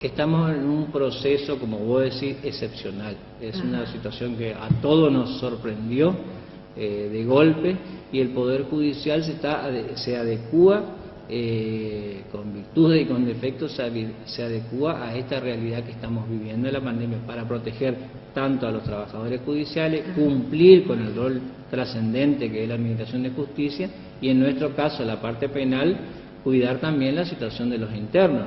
Estamos en un proceso, como vos decís, excepcional. Es una situación que a todos nos sorprendió de golpe, y el Poder Judicial se adecúa, con virtudes y con defectos, se adecúa a esta realidad que estamos viviendo de la pandemia para proteger tanto a los trabajadores judiciales, cumplir con el rol trascendente que es la Administración de Justicia, y en nuestro caso, la parte penal, cuidar también la situación de los internos,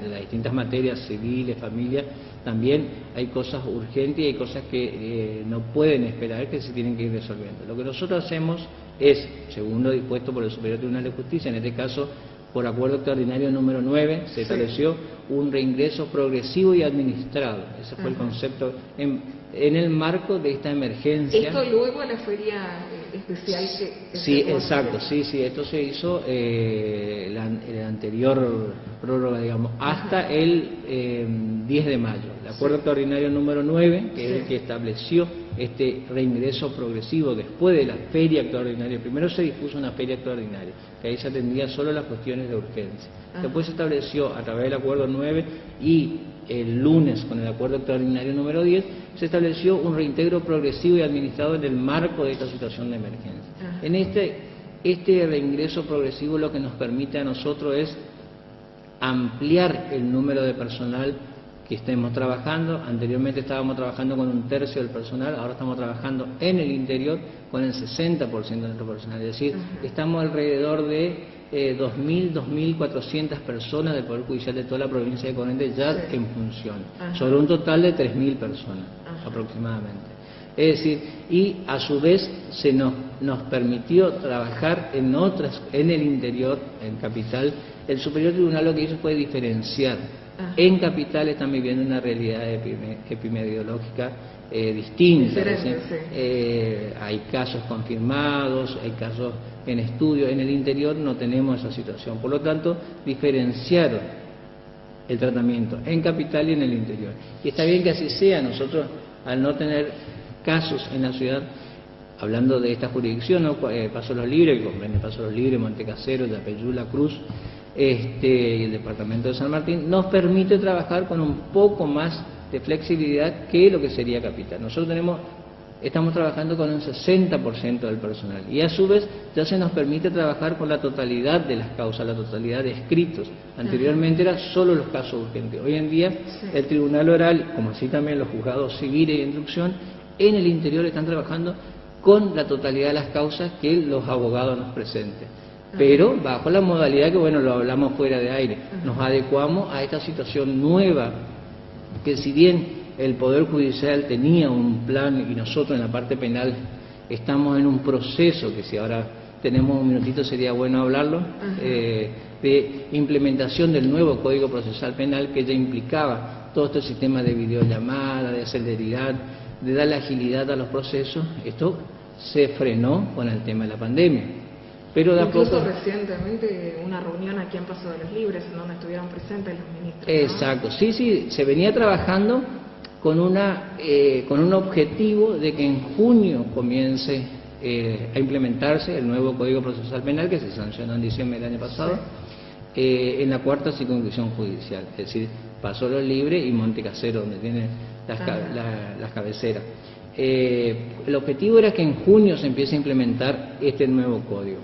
de las distintas materias civiles, familia. También hay cosas urgentes y hay cosas que no pueden esperar, que se tienen que ir resolviendo. Lo que nosotros hacemos es, según lo dispuesto por el Superior Tribunal de Justicia, en este caso por acuerdo extraordinario número 9, se estableció un reingreso progresivo y administrado. Ese fue el concepto en el marco de esta emergencia. Esto luego a la feria especial que sí, exacto, sí, esto se hizo la anterior prórroga, digamos, hasta el 10 de mayo. El acuerdo extraordinario número 9, que es el que estableció este reingreso progresivo después de la feria extraordinaria. Primero se dispuso una feria extraordinaria, que ahí se atendía solo las cuestiones de urgencia. Después se estableció a través del acuerdo 9 y el lunes con el acuerdo extraordinario número 10, se estableció un reintegro progresivo y administrado en el marco de esta situación de emergencia. En este reingreso progresivo lo que nos permite a nosotros es ampliar el número de personal que estemos trabajando. Anteriormente estábamos trabajando con 1/3 del personal, ahora estamos trabajando en el interior con el 60% de nuestro personal, es decir, estamos alrededor de 2.000, 2.400 personas del Poder Judicial de toda la provincia de Corrientes ya en función, sobre un total de 3.000 personas aproximadamente. Es decir, y a su vez nos permitió trabajar en el interior, en Capital. El Superior Tribunal lo que hizo fue diferenciar. En Capital están viviendo una realidad epidemiológica distinta. Hay casos confirmados, hay casos en estudio. En el interior no tenemos esa situación. Por lo tanto, diferenciaron el tratamiento en Capital y en el interior. Y está bien que así sea. Nosotros, al no tener casos en la ciudad, hablando de esta jurisdicción, ¿no? Paso Los Libres, que comprende Paso Los Libres, Montecasero, Yapeyú, La Cruz, y el departamento de San Martín, nos permite trabajar con un poco más de flexibilidad que lo que sería Capital. Nosotros estamos trabajando con un 60% del personal, y a su vez ya se nos permite trabajar con la totalidad de las causas, la totalidad de escritos. Anteriormente era solo los casos urgentes. Hoy en día el Tribunal Oral, como así también los juzgados civiles y de instrucción, en el interior están trabajando con la totalidad de las causas que los abogados nos presenten, pero bajo la modalidad que, bueno, lo hablamos fuera de aire, nos adecuamos a esta situación nueva, que si bien el Poder Judicial tenía un plan y nosotros en la parte penal estamos en un proceso, que si ahora tenemos un minutito sería bueno hablarlo, de implementación del nuevo Código Procesal Penal, que ya implicaba todo este sistema de videollamada, de celeridad, de darle agilidad a los procesos. Esto se frenó con el tema de la pandemia. Pero incluso recientemente una reunión aquí en Paso de los Libres, en donde estuvieron presentes los ministros. Exacto, ¿no? Sí, se venía trabajando con un objetivo de que en junio comience a implementarse el nuevo Código Procesal Penal, que se sancionó en diciembre del año pasado, en la 4ª circunscripción judicial, es decir, Paso Los Libres y Montecasero, donde tiene las cabeceras. El objetivo era que en junio se empiece a implementar este nuevo código.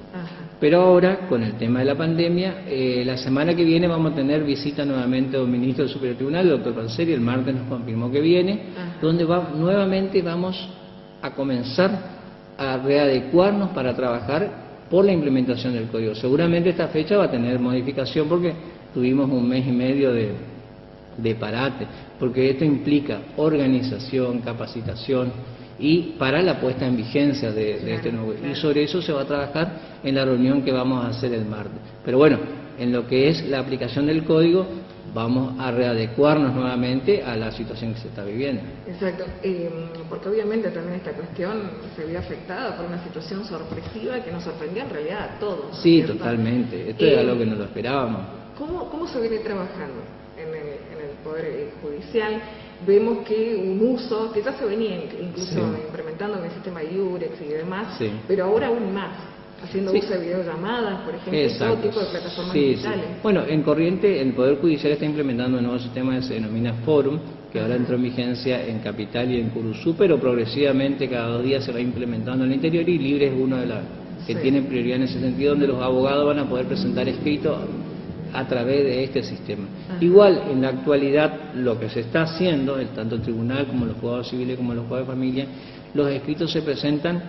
Pero ahora, con el tema de la pandemia, la semana que viene vamos a tener visita nuevamente de un ministro del Superior Tribunal, el doctor Panseri. El martes nos confirmó que viene, donde nuevamente vamos a comenzar a readecuarnos para trabajar por la implementación del código. Seguramente esta fecha va a tener modificación porque tuvimos 1 mes y medio de parate, porque esto implica organización, capacitación y para la puesta en vigencia de este nuevo. Y sobre eso se va a trabajar en la reunión que vamos a hacer el martes. Pero bueno, en lo que es la aplicación del código, vamos a readecuarnos nuevamente a la situación que se está viviendo. Exacto, porque obviamente también esta cuestión se vio afectada por una situación sorpresiva que nos sorprendió en realidad a todos. Sí, ¿cierto? Totalmente. Esto es algo que no lo esperábamos. ¿Cómo se viene trabajando en el Poder Judicial? Vemos que un uso, que ya se venía incluso implementando en el sistema Iurex y demás, pero ahora aún más. haciendo Sí. uso de videollamadas, por ejemplo, y Exacto. todo tipo de plataformas Sí, sí. digitales. Bueno, en Corrientes el Poder Judicial está implementando un nuevo sistema que se denomina Forum, que ahora entró en vigencia en Capital y en Curuzú, pero progresivamente cada 2 días se va implementando en el interior, y Libre es uno de los que Sí. tiene prioridad en ese sentido, donde los abogados van a poder presentar escritos a través de este sistema. Ajá. Igual, en la actualidad, lo que se está haciendo, tanto el tribunal como los juzgados civiles como los juzgados de familia, los escritos se presentan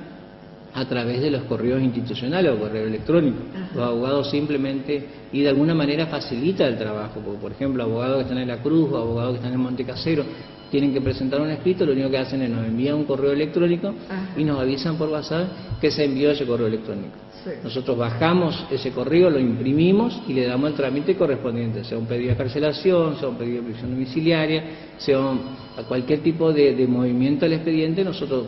a través de los correos institucionales o correo electrónico. Ajá. Los abogados simplemente, y de alguna manera facilita el trabajo, porque, por ejemplo, abogados que están en La Cruz o abogados que están en Montecasero tienen que presentar un escrito, lo único que hacen es nos envían un correo electrónico. Ajá. Y nos avisan por WhatsApp que se envió ese correo electrónico. Sí. Nosotros bajamos ese correo, lo imprimimos y le damos el trámite correspondiente, sea un pedido de escarcelación, sea un pedido de prisión domiciliaria, sea a cualquier tipo de movimiento al expediente. Nosotros,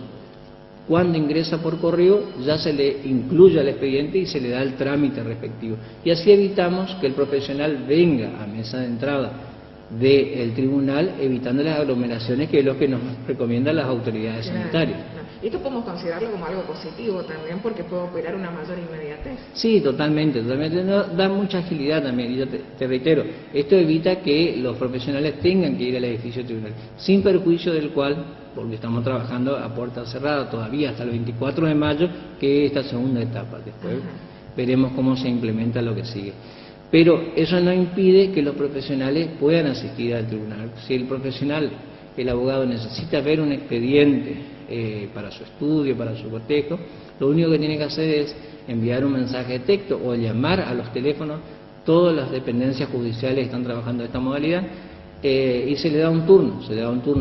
cuando ingresa por correo, ya se le incluye al expediente y se le da el trámite respectivo. Y así evitamos que el profesional venga a mesa de entrada del tribunal, evitando las aglomeraciones, que es lo que nos recomiendan las autoridades Claro, sanitarias. claro. Y esto podemos considerarlo como algo positivo también, porque puede operar una mayor inmediatez. Sí, totalmente, totalmente. No, da mucha agilidad también. Y yo te reitero, esto evita que los profesionales tengan que ir al edificio tribunal, sin perjuicio del cual, porque estamos trabajando a puerta cerrada todavía hasta el 24 de mayo, que es esta segunda etapa. Después veremos cómo se implementa lo que sigue. Pero eso no impide que los profesionales puedan asistir al tribunal. Si el profesional, el abogado, necesita ver un expediente para su estudio, para su cotejo, lo único que tiene que hacer es enviar un mensaje de texto o llamar a los teléfonos. Todas las dependencias judiciales están trabajando de esta modalidad, y se le da un turno,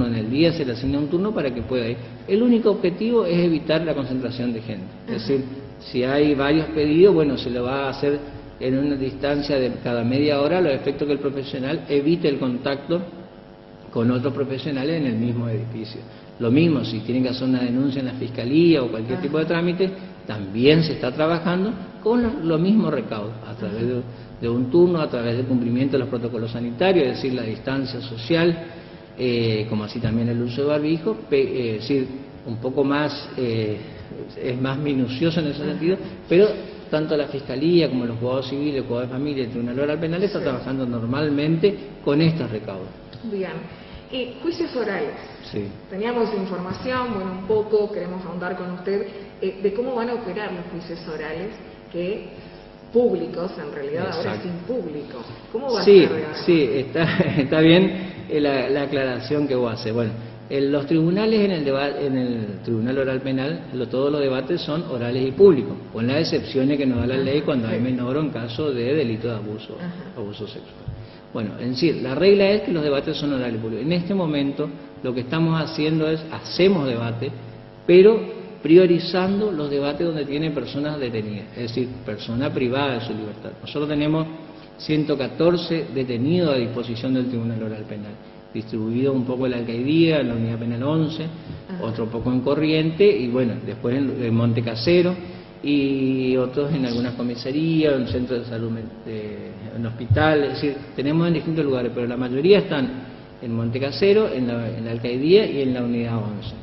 en el día se le asigna un turno para que pueda ir. El único objetivo es evitar la concentración de gente. Es decir, si hay varios pedidos, bueno, se lo va a hacer en una distancia de cada media hora, a los efectos que el profesional evite el contacto con otros profesionales en el mismo edificio. Lo mismo, si tienen que hacer una denuncia en la fiscalía o cualquier tipo de trámite, también se está trabajando con los mismos recaudos, a través de un turno, a través del cumplimiento de los protocolos sanitarios, es decir, la distancia social, como así también el uso de barbijo, es decir, un poco más, es más minucioso en ese sentido, pero tanto la Fiscalía como los juzgados civiles, el juzgado de familia y el Tribunal Oral Penal está trabajando normalmente con estos recaudos. Bien. Juicios orales. Sí. Teníamos información, bueno, un poco, queremos ahondar con usted, de cómo van a operar los juicios orales, que públicos, en realidad ahora Exacto. sin público. ¿Cómo va a Sí, ser de ahora? sí, está bien la aclaración que vos haces. Bueno, los tribunales en el Tribunal Oral Penal, todos los debates son orales y públicos, con las excepciones que nos da la ley cuando hay menor o en caso de delito de abuso sexual. Bueno, en sí, la regla es que los debates son orales y públicos. En este momento lo que estamos haciendo es, hacemos debate, pero priorizando los debates donde tienen personas detenidas, es decir, personas privadas de su libertad. Nosotros tenemos 114 detenidos a disposición del Tribunal Oral Penal, distribuidos un poco en la Alcaidía, en la Unidad Penal 11, otro poco en Corrientes, y bueno, después en Montecasero, y otros en algunas comisarías, en centros de salud, en hospitales, es decir, tenemos en distintos lugares, pero la mayoría están en Montecasero, en la Alcaidía y en la Unidad 11.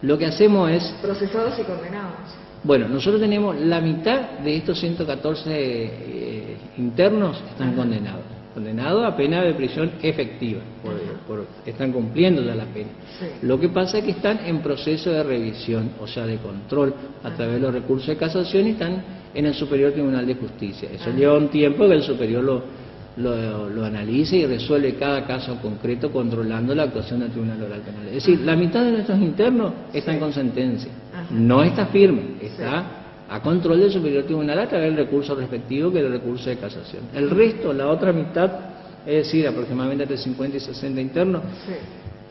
Lo que hacemos es... Procesados y condenados. Bueno, nosotros tenemos la mitad de estos 114 internos están condenados a pena de prisión efectiva, están cumpliendo ya la pena. Sí. Lo que pasa es que están en proceso de revisión, o sea, de control, a través de los recursos de casación, y están en el Superior Tribunal de Justicia. Eso lleva un tiempo que el superior lo analice y resuelve cada caso concreto, controlando la actuación del Tribunal Oral Penal. Es decir, la mitad de nuestros internos están con sentencia, no está firme, está a control del Superior Tribunal a través del recurso respectivo, que es el recurso de casación. El resto, la otra mitad, es decir, aproximadamente entre 50 y 60 internos,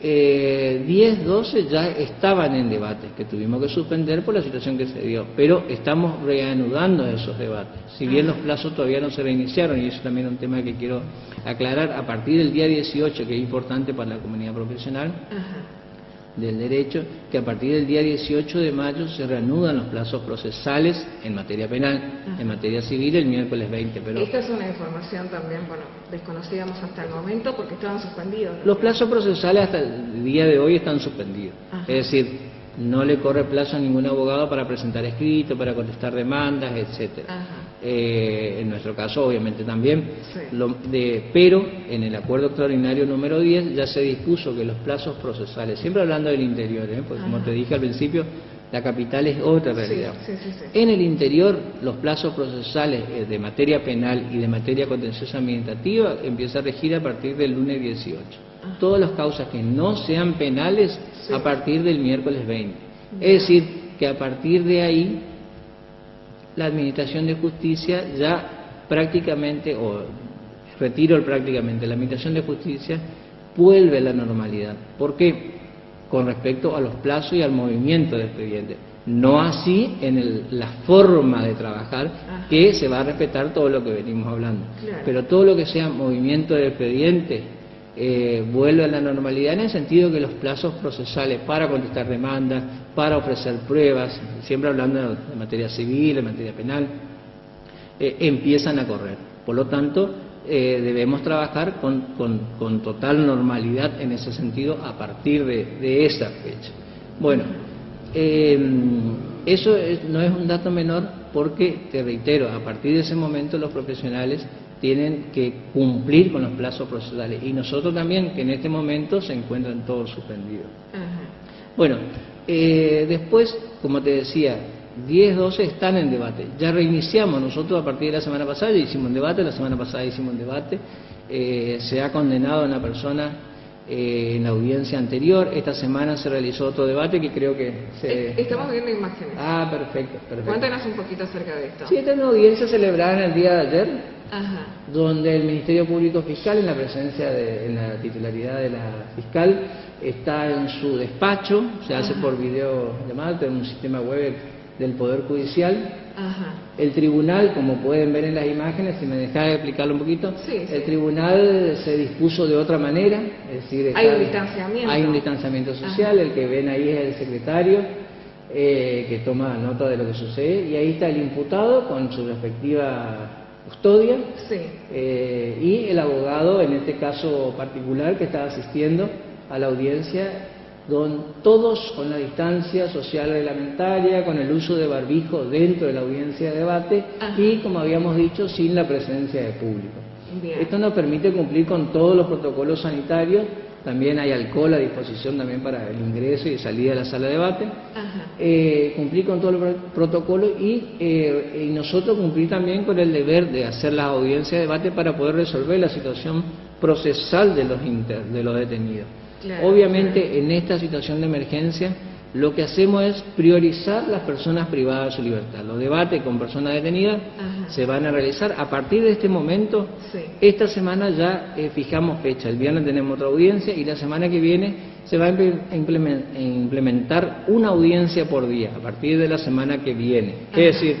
10, 12 ya estaban en debate, que tuvimos que suspender por la situación que se dio, pero estamos reanudando esos debates. Si bien los plazos todavía no se reiniciaron, y eso también es un tema que quiero aclarar, a partir del día 18, que es importante para la comunidad profesional del derecho, que a partir del día 18 de mayo se reanudan los plazos procesales en materia penal, en materia civil el miércoles 20. Pero esta es una información también, bueno, desconocíamos hasta el momento porque estaban suspendidos. Los plazos procesales hasta el día de hoy están suspendidos. Es decir, no le corre plazo a ningún abogado para presentar escrito, para contestar demandas, etcétera. En nuestro caso, obviamente, también. Sí. Pero en el acuerdo extraordinario número 10 ya se dispuso que los plazos procesales, siempre hablando del interior, porque como te dije al principio, la capital es otra realidad. Sí. En el interior, los plazos procesales de materia penal y de materia contenciosa administrativa empieza a regir a partir del lunes 18. Todas las causas que no sean penales a partir del miércoles 20. Es decir, que a partir de ahí la Administración de Justicia ya prácticamente, o retiro el prácticamente, la Administración de Justicia vuelve a la normalidad. ¿Por qué? Con respecto a los plazos y al movimiento de expediente. No así en la forma de trabajar, que se va a respetar todo lo que venimos hablando. Claro. Pero todo lo que sea movimiento de expediente vuelve a la normalidad, en el sentido que los plazos procesales para contestar demandas, para ofrecer pruebas, siempre hablando de materia civil, de materia penal, empiezan a correr. Por lo tanto, debemos trabajar con total normalidad en ese sentido a partir de esa fecha. Bueno, eso no es un dato menor, porque, te reitero, a partir de ese momento los profesionales tienen que cumplir con los plazos procesales, y nosotros también, que en este momento se encuentran todos suspendidos. Bueno, después, como te decía, 10, 12 están en debate. Ya reiniciamos nosotros a partir de la semana pasada, ya hicimos un debate, la semana pasada hicimos un debate, se ha condenado a una persona en la audiencia anterior. Esta semana se realizó otro debate que creo que Estamos viendo imágenes. Perfecto. Cuéntanos un poquito acerca de esto. Sí, esta es una audiencia celebrada en el día de ayer, donde el Ministerio Público Fiscal, en la presencia en la titularidad de la fiscal, está en su despacho, se hace por videollamada, en un sistema web del Poder Judicial. El tribunal, como pueden ver en las imágenes, si me dejas explicarlo un poquito, el tribunal se dispuso de otra manera, es decir, hay un distanciamiento social. El que ven ahí es el secretario, que toma nota de lo que sucede, y ahí está el imputado con su respectiva custodia, y el abogado, en este caso particular, que está asistiendo a la audiencia, todos con la distancia social reglamentaria, con el uso de barbijo dentro de la audiencia de debate, y, como habíamos dicho, sin la presencia de público. Esto nos permite cumplir con todos los protocolos sanitarios. También hay alcohol a disposición también para el ingreso y salida de la sala de debate. Cumplir con todos los protocolos, y nosotros cumplir también con el deber de hacer las audiencias de debate para poder resolver la situación procesal de los detenidos. Obviamente, en esta situación de emergencia, lo que hacemos es priorizar las personas privadas de su libertad. Los debates con personas detenidas se van a realizar a partir de este momento. Esta semana ya fijamos fecha. El viernes tenemos otra audiencia, y la semana que viene se va a implementar una audiencia por día, a partir de la semana que viene. Es decir,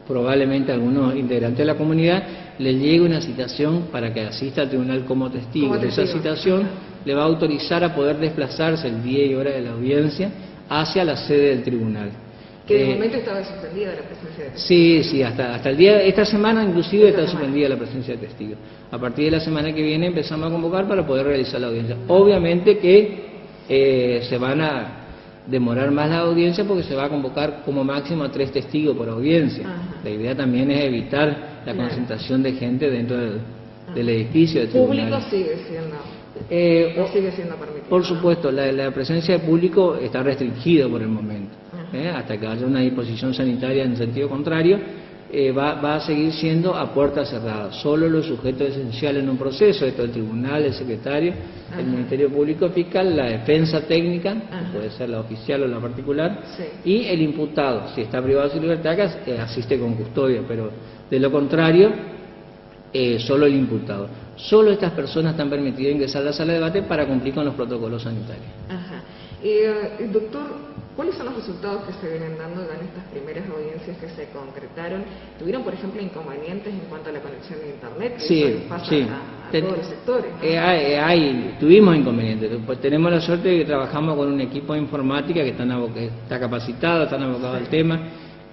probablemente a algunos integrantes de la comunidad les llegue una citación para que asista al tribunal como testigo. Esa citación le va a autorizar a poder desplazarse el día y hora de la audiencia hacia la sede del tribunal. Que de momento estaba suspendida la presencia de testigos. Sí, hasta el día, esta semana inclusive está suspendida la presencia de testigos. A partir de la semana que viene empezamos a convocar para poder realizar la audiencia. Obviamente que se van a demorar más la audiencia, porque se va a convocar como máximo a 3 testigos por audiencia. La idea también es evitar la concentración de gente dentro del edificio del tribunal. ¿Público sigue siendo? No sigue siendo permitido. Por supuesto, la presencia de público está restringida por el momento. Hasta que haya una disposición sanitaria en sentido contrario, va a seguir siendo a puertas cerradas. Solo los sujetos esenciales en un proceso, esto el tribunal, el secretario, el Ministerio Público Fiscal, la defensa técnica, que puede ser la oficial o la particular, y el imputado, si está privado de su libertad, que asiste con custodia, pero de lo contrario, solo el imputado. Solo estas personas están permitidas ingresar a la sala de debate para cumplir con los protocolos sanitarios. Doctor, ¿cuáles son los resultados que se vienen dando en estas primeras audiencias que se concretaron? ¿Tuvieron, por ejemplo, inconvenientes en cuanto a la conexión de Internet? Sí. A todos los sectores, ¿no? Tuvimos inconvenientes. Pues tenemos la suerte de que trabajamos con un equipo de informática que está capacitado, están abocados al tema,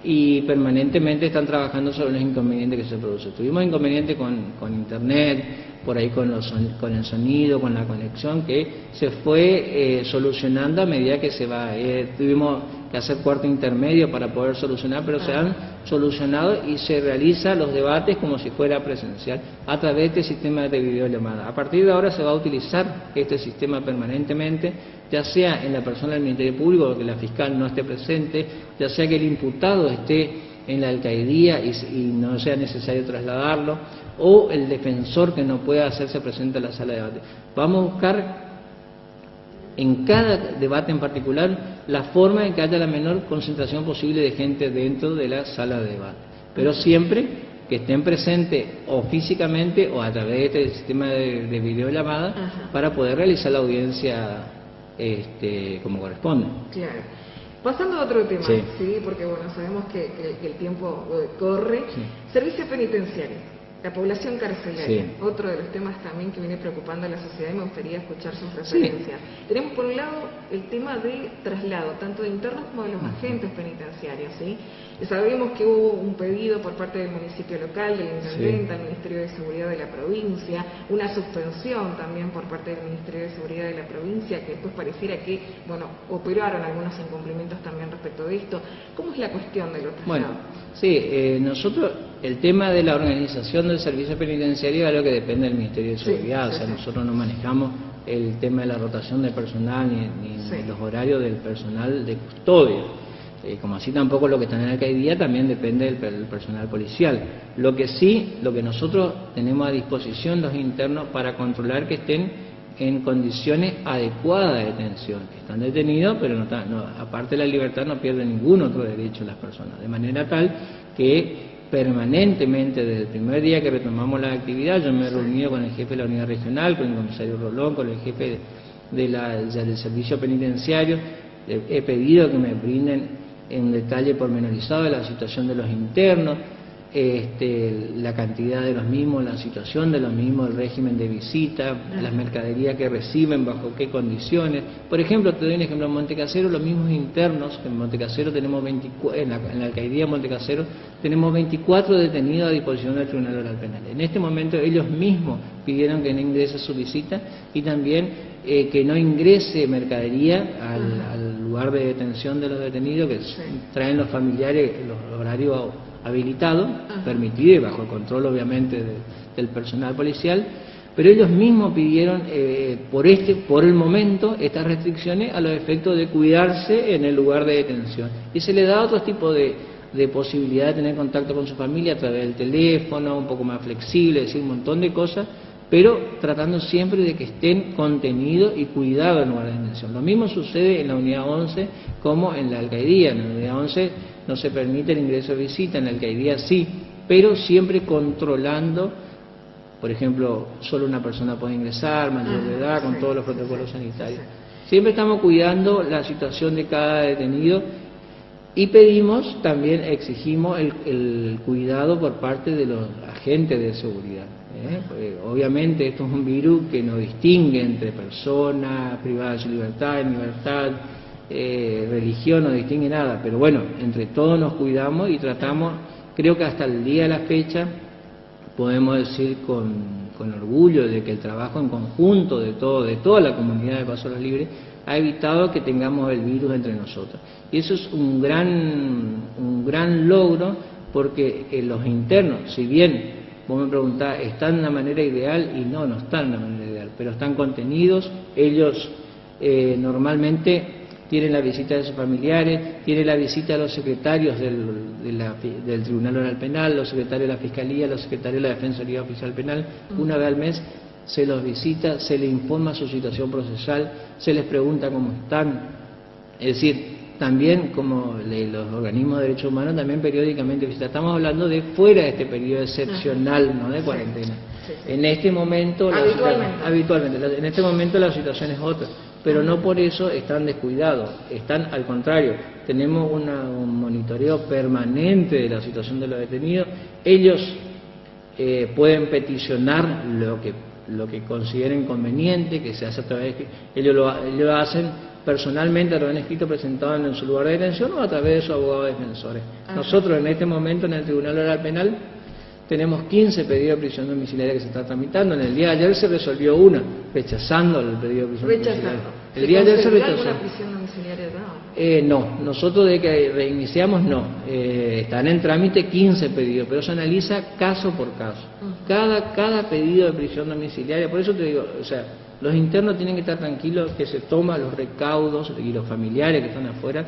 y permanentemente están trabajando sobre los inconvenientes que se producen. Tuvimos inconvenientes con Internet, por ahí con el sonido, con la conexión, que se fue solucionando a medida que se va. Tuvimos que hacer cuarto intermedio para poder solucionar, pero se han solucionado y se realizan los debates como si fuera presencial a través de este sistema de videollamada. A partir de ahora se va a utilizar este sistema permanentemente, ya sea en la persona del Ministerio Público, que la fiscal no esté presente, ya sea que el imputado esté en la alcaidía y no sea necesario trasladarlo, o el defensor que no pueda hacerse presente en la sala de debate. Vamos a buscar en cada debate en particular la forma en que haya la menor concentración posible de gente dentro de la sala de debate, pero siempre que estén presentes o físicamente o a través del sistema de videollamada para poder realizar la audiencia como corresponde. Claro. Pasando a otro tema, sí, porque bueno, sabemos que el tiempo corre. Sí. Servicio penitenciario, la población carcelaria, sí, otro de los temas también que viene preocupando a la sociedad y me gustaría escuchar sus referencias. Sí. Tenemos por un lado el tema de traslado, tanto de internos como de los agentes penitenciarios, ¿sí? Sabemos que hubo un pedido por parte del municipio local, del intendente, sí, al Ministerio de Seguridad de la provincia, una suspensión también por parte del Ministerio de Seguridad de la provincia, que después pareciera que, bueno, operaron algunos incumplimientos también respecto de esto. ¿Cómo es la cuestión de los traslados? Bueno, sí, nosotros, el tema de la organización del servicio penitenciario es algo que depende del Ministerio de Seguridad, sí, o sea, nosotros no manejamos el tema de la rotación de personal ni los horarios del personal de custodia. Como así tampoco lo que está en la alcaldía también depende del personal policial. Lo que nosotros tenemos a disposición los internos para controlar que estén en condiciones adecuadas de detención, que están detenidos, pero aparte de la libertad no pierden ningún otro derecho las personas, de manera tal que permanentemente desde el primer día que retomamos la actividad, yo me he reunido con el jefe de la unidad regional, con el comisario Rolón, con el jefe del servicio penitenciario, he pedido que me brinden en detalle pormenorizado de la situación de los internos, la cantidad de los mismos, la situación de los mismos, el régimen de visita, las mercaderías que reciben, bajo qué condiciones. Por ejemplo, te doy un ejemplo, en Montecasero los mismos internos, en Montecasero tenemos en la alcaldía de Montecasero tenemos 24 detenidos a disposición del Tribunal Oral Penal. En este momento ellos mismos pidieron que no ingrese su visita y también que no ingrese mercadería al lugar de detención de los detenidos, que traen los familiares los horarios habilitados, permitido y bajo el control obviamente del personal policial, pero ellos mismos pidieron por el momento estas restricciones a los efectos de cuidarse en el lugar de detención y se le da otro tipo de posibilidad de tener contacto con su familia a través del teléfono, un poco más flexible, es decir, un montón de cosas, pero tratando siempre de que estén contenidos y cuidados en el lugar de detención. Lo mismo sucede en la unidad 11 como en la alcaldía. En la unidad 11 no se permite el ingreso de visita, en la alcaldía sí, pero siempre controlando, por ejemplo, solo una persona puede ingresar, mayor de edad, con todos los protocolos sanitarios. Siempre estamos cuidando la situación de cada detenido y pedimos, también exigimos el cuidado por parte de los agentes de seguridad. Obviamente esto es un virus que no distingue entre personas privadas de su libertad, en libertad, religión, no distingue nada, pero bueno, entre todos nos cuidamos y tratamos, creo que hasta el día de la fecha podemos decir con orgullo de que el trabajo en conjunto de toda la comunidad de Paso a los Libres ha evitado que tengamos el virus entre nosotros. Y eso es un gran logro, porque los internos, si bien vos me preguntás, ¿están de una manera ideal? Y no están de una manera ideal, pero están contenidos. Ellos normalmente tienen la visita de sus familiares, tienen la visita de los secretarios del Tribunal Oral Penal, los secretarios de la Fiscalía, los secretarios de la Defensoría Oficial Penal. Una vez al mes se los visita, se les informa su situación procesal, se les pregunta cómo están. Es decir, también como los organismos de derechos humanos también periódicamente visitan. Estamos hablando de fuera de este periodo excepcional, no de cuarentena. En este momento, habitualmente, en este momento la situación es otra, pero no por eso están descuidados, están al contrario. Tenemos un monitoreo permanente de la situación de los detenidos. Ellos pueden peticionar lo que consideren conveniente, que se hace a través de ellos lo hacen personalmente, lo han escrito presentado en su lugar de detención o a través de sus abogados defensores. Nosotros en este momento en el Tribunal Oral Penal tenemos 15 pedidos de prisión domiciliaria que se está tramitando. En el día de ayer se resolvió una, rechazando el pedido de prisión domiciliaria. El día de ayer se rechazó. ¿Alguna prisión domiciliaria no, nosotros de que reiniciamos no. Están en trámite 15 pedidos, pero se analiza caso por caso. Cada pedido de prisión domiciliaria, por eso te digo, o sea, los internos tienen que estar tranquilos que se toman los recaudos, y los familiares que están afuera,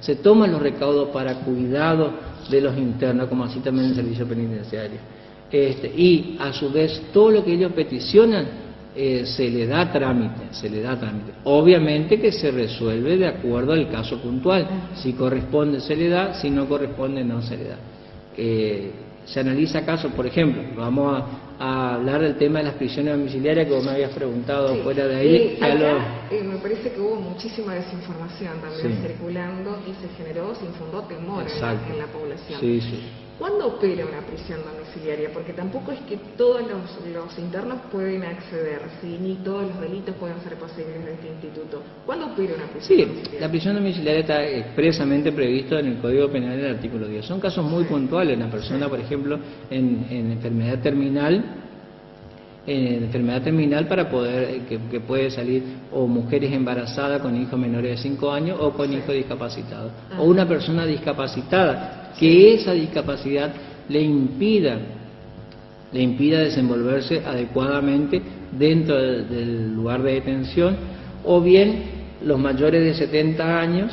se toman los recaudos para cuidado de los internos, como así también en el servicio penitenciario. Y a su vez todo lo que ellos peticionan se le da trámite. Obviamente que se resuelve de acuerdo al caso puntual. Si corresponde se le da, si no corresponde no se le da. Se analiza casos, por ejemplo, vamos a hablar del tema de las prisiones domiciliarias que vos me habías preguntado fuera de ahí. Me parece que hubo muchísima desinformación también circulando y se infundó temor en la población. Sí. ¿Cuándo opera una prisión domiciliaria? Porque tampoco es que todos los internos pueden acceder, ¿sí? Ni todos los delitos pueden ser posibles de este instituto. ¿Cuándo opera una prisión domiciliaria? Sí, la prisión domiciliaria está expresamente previsto en el Código Penal en el artículo 10. Son casos muy puntuales. Una persona, por ejemplo, en enfermedad terminal para poder, que puede salir, o mujeres embarazadas con hijos menores de 5 años o con hijos discapacitados, o una persona discapacitada, que esa discapacidad le impida desenvolverse adecuadamente dentro del lugar de detención, o bien los mayores de 70 años,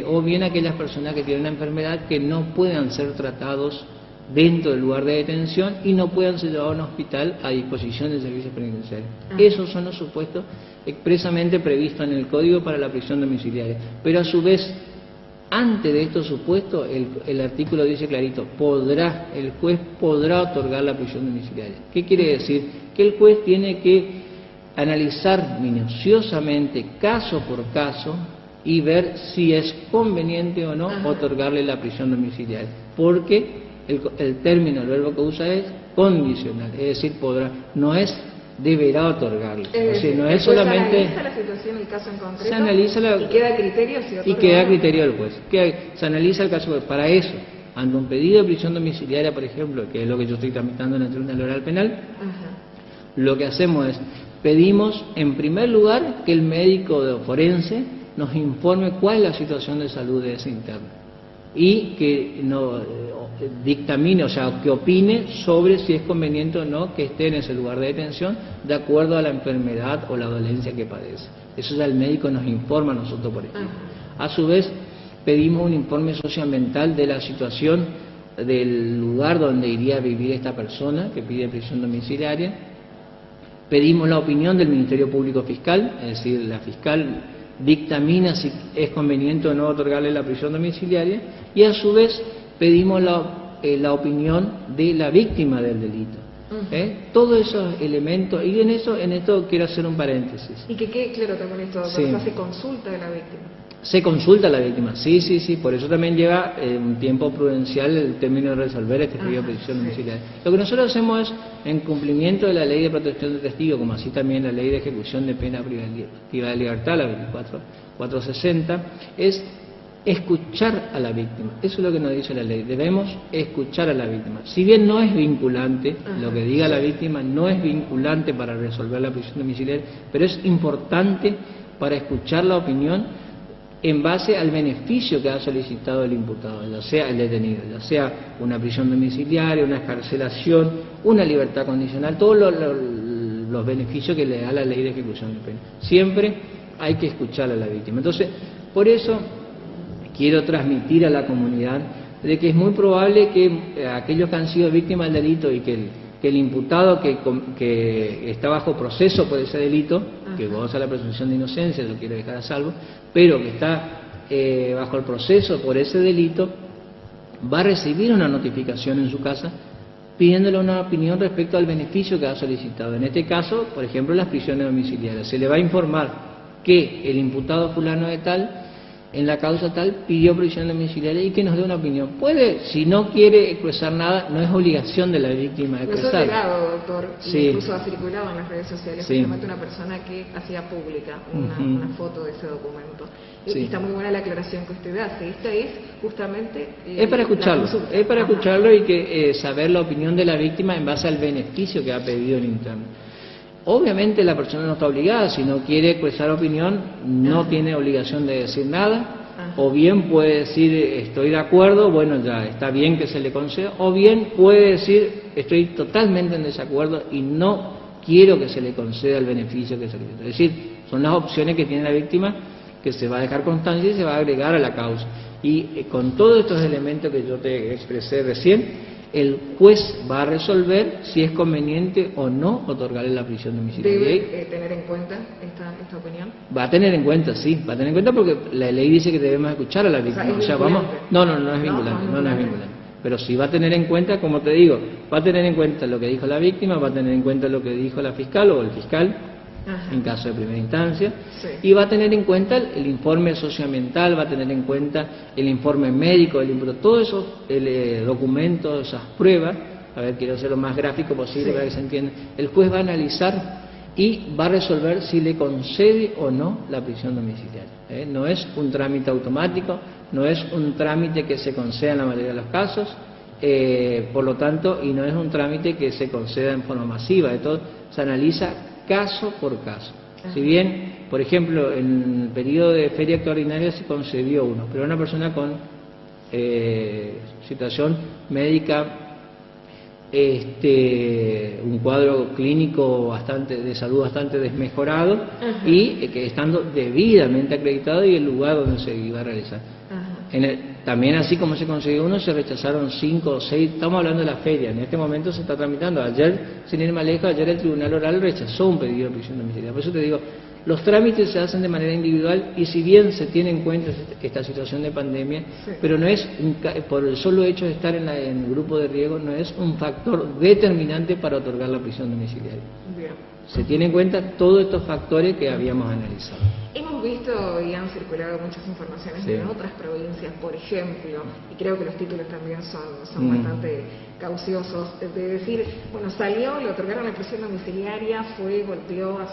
o bien aquellas personas que tienen una enfermedad que no puedan ser tratados dentro del lugar de detención y no puedan ser llevados a un hospital a disposición del servicio penitenciario. Esos son los supuestos expresamente previstos en el Código para la prisión domiciliaria. Pero a su vez, antes de estos supuestos, el artículo dice clarito, el juez podrá otorgar la prisión domiciliaria. ¿Qué quiere decir? Que el juez tiene que analizar minuciosamente, caso por caso, y ver si es conveniente o no otorgarle la prisión domiciliaria. Porque el término, el verbo que usa es condicional, es decir, podrá, no es deberá otorgarle. No es solamente. Se analiza la situación, el caso en concreto, se analiza y queda a criterio si otorga. Y queda a criterio del juez. Se analiza el caso. Para eso, ante un pedido de prisión domiciliaria, por ejemplo, que es lo que yo estoy tramitando en el Tribunal Oral Penal, lo que hacemos es, pedimos en primer lugar que el médico forense nos informe cuál es la situación de salud de ese interno y que dictamine, o sea, que opine sobre si es conveniente o no que esté en ese lugar de detención de acuerdo a la enfermedad o la dolencia que padece. Eso ya el médico nos informa a nosotros por ejemplo. A su vez, pedimos un informe socioambiental de la situación del lugar donde iría a vivir esta persona que pide prisión domiciliaria. Pedimos la opinión del Ministerio Público Fiscal, es decir, la fiscal dictamina si es conveniente o no otorgarle la prisión domiciliaria, y a su vez pedimos la opinión de la víctima del delito. Todos esos elementos, y en esto quiero hacer un paréntesis. Y que quede claro también esto, se hace consulta de la víctima. Se consulta a la víctima, sí, por eso también lleva un tiempo prudencial el término de resolver este pedido de prisión domiciliaria. Lo que nosotros hacemos es, en cumplimiento de la Ley de Protección de Testigos, como así también la Ley de Ejecución de Pena Privativa de Libertad, la 24460, es escuchar a la víctima. Eso es lo que nos dice la ley. Debemos escuchar a la víctima. Si bien no es vinculante, lo que diga la víctima no es vinculante para resolver la prisión domiciliaria, pero es importante para escuchar la opinión en base al beneficio que ha solicitado el imputado, ya sea el detenido, ya sea una prisión domiciliaria, una excarcelación, una libertad condicional, todos los beneficios que le da la Ley de Ejecución de Pena. Siempre hay que escuchar a la víctima. Entonces, por eso quiero transmitir a la comunidad de que es muy probable que aquellos que han sido víctimas del delito y que el imputado que está bajo proceso por ese delito, que goza la presunción de inocencia, lo quiere dejar a salvo, pero que está bajo el proceso por ese delito, va a recibir una notificación en su casa pidiéndole una opinión respecto al beneficio que ha solicitado. En este caso, por ejemplo, las prisiones domiciliarias. Se le va a informar que el imputado fulano de tal en la causa tal pidió prisión domiciliaria y que nos dé una opinión. Puede, si no quiere expresar nada, no es obligación de la víctima expresar. Nos ha llegado, doctor, sí. Incluso ha circulado en las redes sociales, sí. Justamente una persona que hacía pública una foto de ese documento. Sí. Y está muy buena la aclaración que usted hace. Esta es justamente... es para escucharlo, es para escucharlo y que saber la opinión de la víctima en base al beneficio que ha pedido el interno. Obviamente la persona no está obligada, si no quiere expresar opinión, no tiene obligación de decir nada, o bien puede decir estoy de acuerdo, bueno ya está bien que se le conceda, o bien puede decir estoy totalmente en desacuerdo y no quiero que se le conceda el beneficio que se le dio. Es decir, son las opciones que tiene la víctima, que se va a dejar constancia y se va a agregar a la causa. Y con todos estos elementos que yo te expresé recién, el juez va a resolver si es conveniente o no otorgarle la prisión domiciliaria. ¿Debe tener en cuenta esta opinión? Va a tener en cuenta, sí, va a tener en cuenta porque la ley dice que debemos escuchar a la víctima. O sea, vamos, no es vinculante, no es vinculante. Pero sí va a tener en cuenta, como te digo, va a tener en cuenta lo que dijo la víctima, va a tener en cuenta lo que dijo la fiscal o el fiscal, en caso de primera instancia, y va a tener en cuenta el informe socioambiental, va a tener en cuenta el informe médico, todos esos documentos, esas pruebas. A ver, quiero ser lo más gráfico posible para que se entienda. El juez va a analizar y va a resolver si le concede o no la prisión domiciliaria. No es un trámite automático, no es un trámite que se conceda en la mayoría de los casos, por lo tanto, y no es un trámite que se conceda en forma masiva. Esto se analiza caso por caso. Si bien, por ejemplo, en el periodo de feria extraordinaria se concedió uno, pero una persona con situación médica, un cuadro clínico de salud bastante desmejorado y que estando debidamente acreditado y el lugar donde se iba a realizar. También así como se concedió uno, se rechazaron 5 o 6, estamos hablando de la feria, en este momento se está tramitando. Ayer, sin ir más lejos, ayer el Tribunal Oral rechazó un pedido de prisión domiciliaria. Por eso te digo, los trámites se hacen de manera individual y si bien se tiene en cuenta esta situación de pandemia, pero no es, por el solo hecho de estar en el grupo de riesgo, no es un factor determinante para otorgar la prisión domiciliaria. Bien. Se tiene en cuenta todos estos factores que habíamos analizado. Hemos visto y han circulado muchas informaciones de otras provincias, por ejemplo, y creo que los títulos también son bastante cauciosos, de decir, bueno, salió, le otorgaron la prisión domiciliaria, golpeó a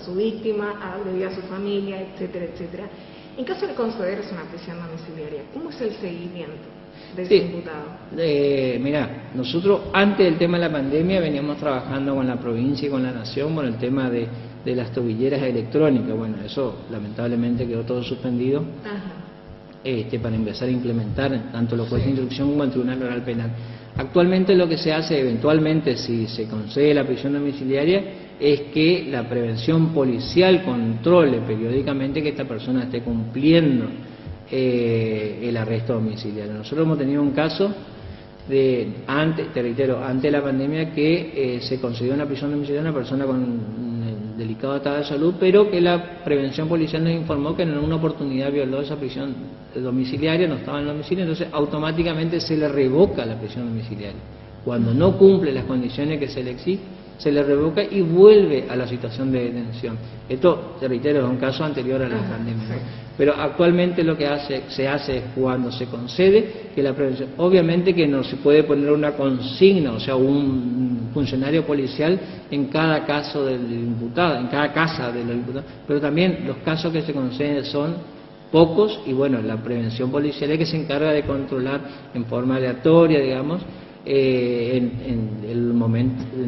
su víctima, agredió a su familia, etcétera, etcétera. En caso de concederse una prisión domiciliaria, ¿cómo es el seguimiento del imputado? Mira, nosotros antes del tema de la pandemia veníamos trabajando con la provincia y con la nación con el tema de las tobilleras electrónicas. Bueno, eso lamentablemente quedó todo suspendido para empezar a implementar tanto los jueces de instrucción como el Tribunal Oral Penal. Actualmente lo que se hace eventualmente, si se concede la prisión domiciliaria, es que la prevención policial controle periódicamente que esta persona esté cumpliendo el arresto domiciliario. Nosotros hemos tenido un caso antes de la pandemia que se concedió una prisión domiciliaria a una persona con un delicado estado de salud, pero que la prevención policial nos informó que en una oportunidad violó esa prisión domiciliaria, no estaba en el domicilio, entonces automáticamente se le revoca la prisión domiciliaria. Cuando no cumple las condiciones que se le exige, se le revoca y vuelve a la situación de detención. Esto, te reitero, es un caso anterior a la pandemia, ¿no? Pero actualmente lo que se hace es cuando se concede que la prevención, obviamente que no se puede poner una consigna, o sea, un funcionario policial en cada caso del imputado, en cada casa del imputado, pero también los casos que se conceden son pocos y bueno, la prevención policial es que se encarga de controlar en forma aleatoria, digamos, en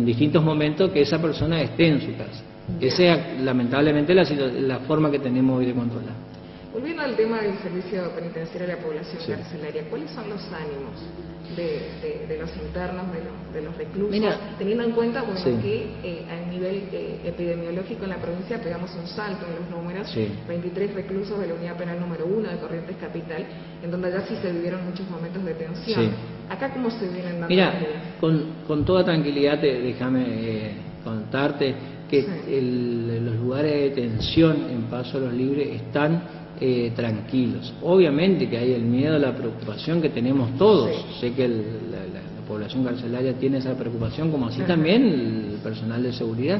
distintos momentos que esa persona esté en su casa. Esa es lamentablemente la forma que tenemos hoy de controlar. Volviendo al tema del servicio penitenciario de la población carcelaria, ¿cuáles son los ánimos de los internos, de los reclusos? Mira, teniendo en cuenta que a nivel epidemiológico en la provincia pegamos un salto en los números, 23 reclusos de la unidad penal número 1 de Corrientes Capital, en donde ya sí se vivieron muchos momentos de tensión. ¿Acá cómo se vienen dando? Mira, con toda tranquilidad déjame contarte que los lugares de detención en Paso a los Libres están tranquilos. Obviamente que hay el miedo, la preocupación que tenemos todos. Sé que la población carcelaria tiene esa preocupación, como así también el personal de seguridad.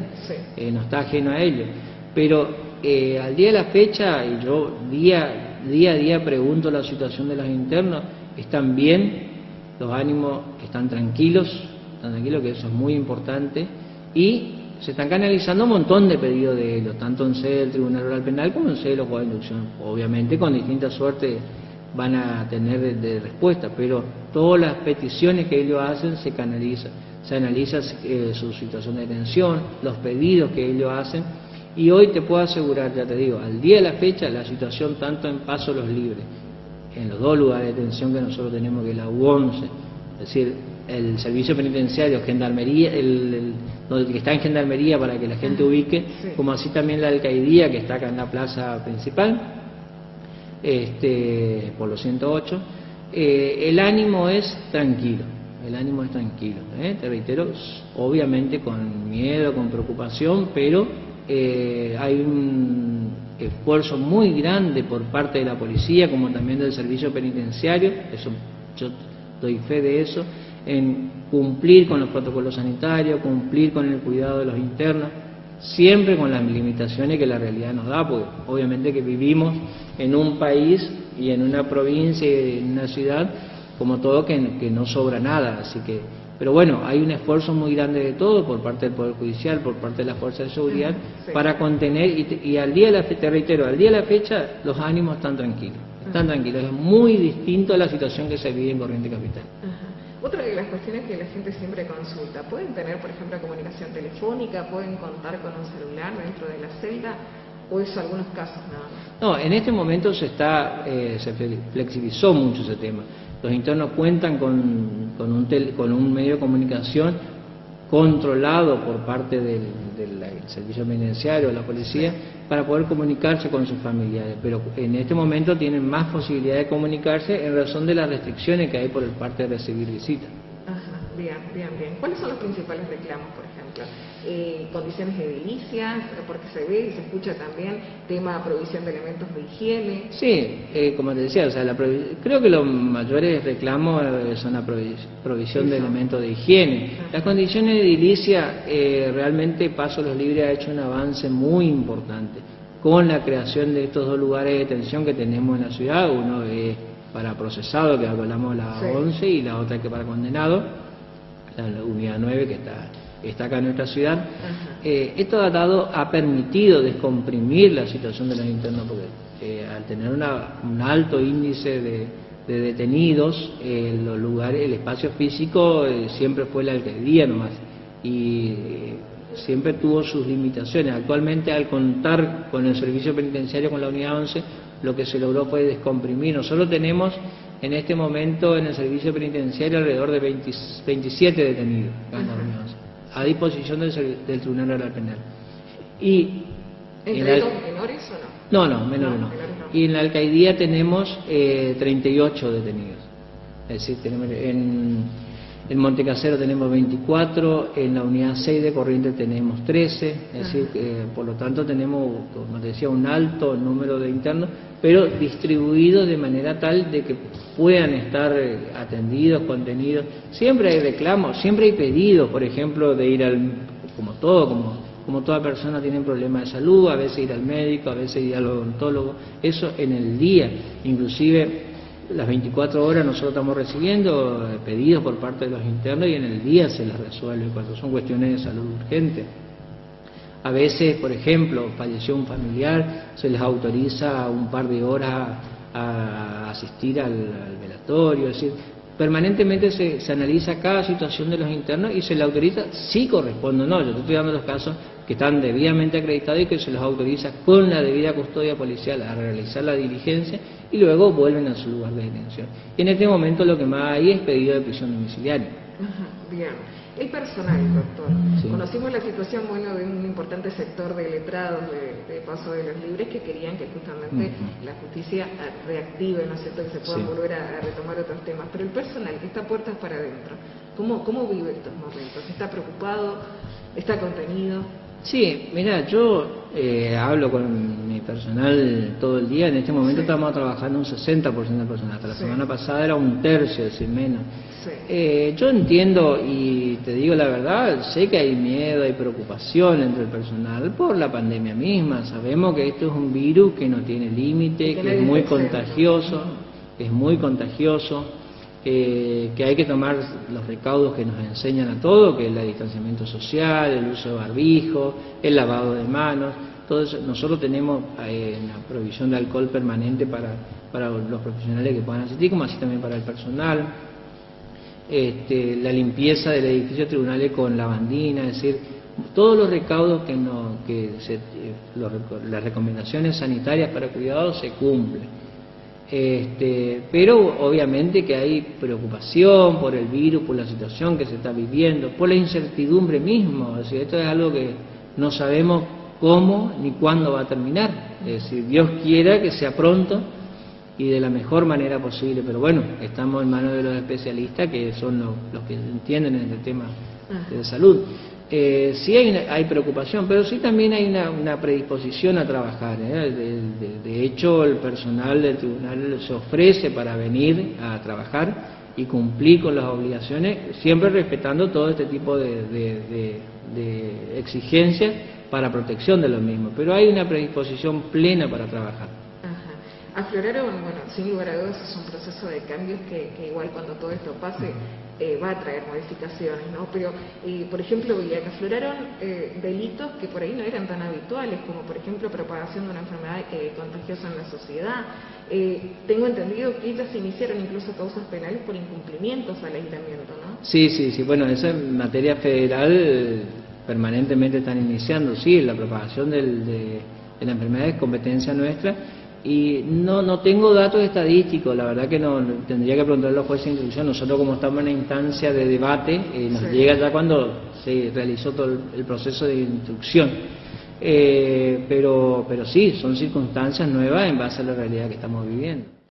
No está ajeno a ello. Pero al día de la fecha, y yo día día a día pregunto la situación de los internos, están bien, los ánimos están tranquilos, que eso es muy importante, y se están canalizando un montón de pedidos de ellos, tanto en sede del Tribunal Oral Penal como en sede de los juzgados de instrucción. Obviamente con distintas suertes van a tener de respuesta, pero todas las peticiones que ellos hacen se canalizan, se analiza su situación de detención, los pedidos que ellos hacen, y hoy te puedo asegurar, ya te digo, al día de la fecha, la situación tanto en Paso Los Libres, en los dos lugares de detención que nosotros tenemos, que es la U11, es decir, el servicio penitenciario, Gendarmería, el que está en Gendarmería para que la gente ubique, sí, como así también la alcaidía que está acá en la plaza principal, por los 108, el ánimo es tranquilo, te reitero, obviamente con miedo, con preocupación, pero hay un esfuerzo muy grande por parte de la policía, como también del servicio penitenciario, eso yo doy fe de eso, en cumplir con los protocolos sanitarios, cumplir con el cuidado de los internos, siempre con las limitaciones que la realidad nos da, porque obviamente que vivimos en un país y en una provincia y en una ciudad, como todo, que no sobra nada, así que, pero bueno, hay un esfuerzo muy grande de todo, por parte del Poder Judicial, por parte de las fuerzas de seguridad, sí, para contener, y al día de la fecha, te reitero, al día de la fecha los ánimos están tranquilos, es muy distinto a la situación que se vive en Corrientes Capital. Otra de las cuestiones que la gente siempre consulta, ¿pueden tener, por ejemplo, comunicación telefónica? ¿Pueden contar con un celular dentro de la celda? ¿O es algunos casos nada más? No, en este momento se flexibilizó mucho ese tema. Los internos cuentan con un medio de comunicación controlado por parte del servicio penitenciario, de la policía, para poder comunicarse con sus familiares, pero en este momento tienen más posibilidad de comunicarse en razón de las restricciones que hay por el parte de recibir visitas. Ajá, bien. ¿Cuáles son los principales reclamos, por ejemplo? Condiciones edilicias, porque se ve y se escucha también tema provisión de elementos de higiene. Sí, como te decía, o sea, creo que los mayores reclamos son la provisión de elementos de higiene. Ajá. Las condiciones edilicias, realmente Paso Los Libres ha hecho un avance muy importante con la creación de estos dos lugares de detención que tenemos en la ciudad. Uno es para procesado, que hablamos de la 11, y la otra que para condenado, la unidad 9 que está acá en nuestra ciudad. Esto ha permitido descomprimir la situación de los internos, porque al tener un alto índice de detenidos, los lugares, el espacio físico siempre fue la alcaldía nomás, y siempre tuvo sus limitaciones. Actualmente, al contar con el servicio penitenciario, con la unidad 11, lo que se logró fue descomprimir. Nosotros tenemos en este momento en el servicio penitenciario alrededor de 27 detenidos a disposición del Tribunal Oral Penal. Y ¿Entre los menores o no? No, menores no. Y en la alcaidía tenemos 38 detenidos. Es decir, tenemos en Montecasero tenemos 24, en la unidad 6 de Corrientes tenemos 13, es decir, por lo tanto tenemos, como te decía, un alto número de internos, pero distribuidos de manera tal de que puedan estar atendidos, contenidos. Siempre hay reclamos, siempre hay pedidos, por ejemplo, de ir como toda persona tiene problemas de salud, a veces ir al médico, a veces ir al odontólogo, eso en el día, inclusive las 24 horas nosotros estamos recibiendo pedidos por parte de los internos, y en el día se les resuelve cuando son cuestiones de salud urgente. A veces, por ejemplo, falleció un familiar, se les autoriza un par de horas a asistir al velatorio, es decir, permanentemente se analiza cada situación de los internos y se le autoriza si corresponde o no. Yo estoy dando los casos que están debidamente acreditados y que se los autoriza con la debida custodia policial a realizar la diligencia, y luego vuelven a su lugar de detención. Y en este momento lo que más hay es pedido de prisión domiciliaria. Bien. El personal, doctor. Sí. Conocimos la situación, de un importante sector de letrados de Paso de los Libres que querían que justamente la justicia reactive, ¿no es cierto?, que se puedan volver a retomar otros temas. Pero el personal que está puertas para adentro, ¿cómo vive estos momentos? ¿Está preocupado? ¿Está contenido? Sí, mira, yo hablo con mi personal todo el día. En este momento estamos trabajando un 60% del personal. Hasta la semana pasada era un tercio, es decir, menos. Yo entiendo y te digo la verdad, sé que hay miedo, hay preocupación entre el personal por la pandemia misma. Sabemos que esto es un virus que no tiene límite, que es muy contagioso, que hay que tomar los recaudos que nos enseñan a todos, que es el distanciamiento social, el uso de barbijo, el lavado de manos, todo eso. Nosotros tenemos una provisión de alcohol permanente para los profesionales que puedan asistir, como así también para el personal. La limpieza del edificio de tribunales con lavandina, es decir, todos los recaudos las recomendaciones sanitarias para cuidados se cumplen. Pero obviamente que hay preocupación por el virus, por la situación que se está viviendo, por la incertidumbre misma. Es decir, esto es algo que no sabemos cómo ni cuándo va a terminar. Es decir, Dios quiera que sea pronto y de la mejor manera posible, pero bueno, estamos en manos de los especialistas, que son los que entienden en el tema de salud. Sí hay preocupación, pero sí también hay una predisposición a trabajar. De hecho, el personal del tribunal se ofrece para venir a trabajar y cumplir con las obligaciones, siempre respetando todo este tipo de exigencias para protección de los mismos, pero hay una predisposición plena para trabajar. Afloraron, bueno, sin lugar a dudas es un proceso de cambios que igual cuando todo esto pase va a traer modificaciones, ¿no? Pero, por ejemplo, que afloraron delitos que por ahí no eran tan habituales, como por ejemplo propagación de una enfermedad contagiosa en la sociedad. Tengo entendido que ellas iniciaron incluso causas penales por incumplimientos al aislamiento, ¿no? Sí, bueno, esa en materia federal permanentemente están iniciando, sí, la propagación de la enfermedad es competencia nuestra. Y no tengo datos estadísticos, la verdad que no, tendría que preguntarle a los jueces de instrucción. Nosotros, como estamos en una instancia de debate, nos llega ya cuando se realizó todo el proceso de instrucción. Pero sí, son circunstancias nuevas en base a la realidad que estamos viviendo.